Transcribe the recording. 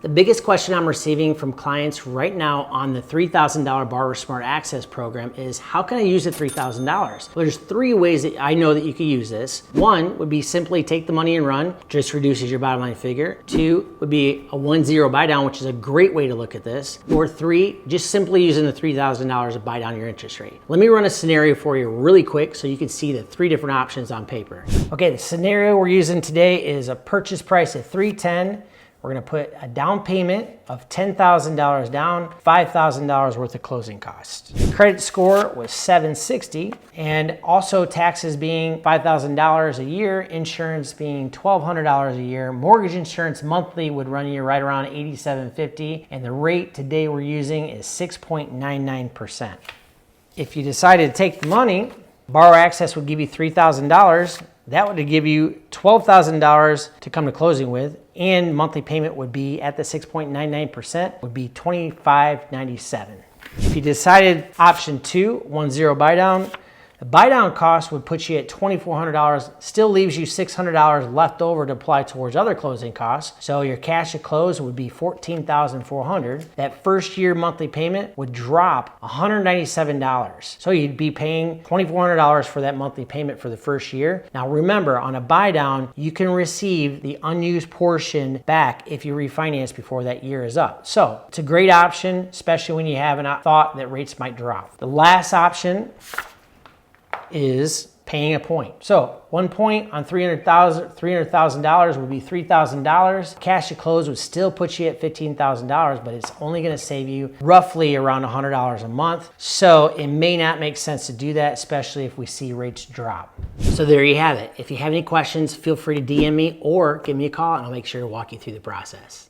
The biggest question I'm receiving from clients right now on the $3,000 BORROWSMART Access program is, how can I use the $3,000? Well, there's three ways that I know that you could use this. One would be simply take the money and run, just reduces your bottom line figure. Two would be a 1-0 buy down, which is a great way to look at this. Or three, just simply using the $3,000 to buy down your interest rate. Let me run a scenario for you really quick so you can see the three different options on paper. Okay, the scenario we're using today is a purchase price of $310,000. We're gonna put a down payment of $10,000 down, $5,000 worth of closing costs. The credit score was 760, and also taxes being $5,000 a year, insurance being $1,200 a year. Mortgage insurance monthly would run you right around $87.50, and the rate today we're using is 6.99%. If you decided to take the money, Borrow Access would give you $3,000. That would give you $12,000 to come to closing with, and monthly payment would be at the 6.99% would be $25.97. If you decided option 2, 1-0 buy down, the buy down cost would put you at $2,400, still leaves you $600 left over to apply towards other closing costs. So your cash at close would be $14,400. That first year monthly payment would drop $197. So you'd be paying $2,400 for that monthly payment for the first year. Now remember, on a buy down, you can receive the unused portion back if you refinance before that year is up. So it's a great option, especially when you haven't thought that rates might drop. The last option is paying a point. So 1 point on $300,000 would be $3,000. Cash at close would still put you at $15,000, but it's only going to save you roughly around $100 a month. So it may not make sense to do that, especially if we see rates drop. So there you have it. If you have any questions, feel free to DM me or give me a call and I'll make sure to walk you through the process.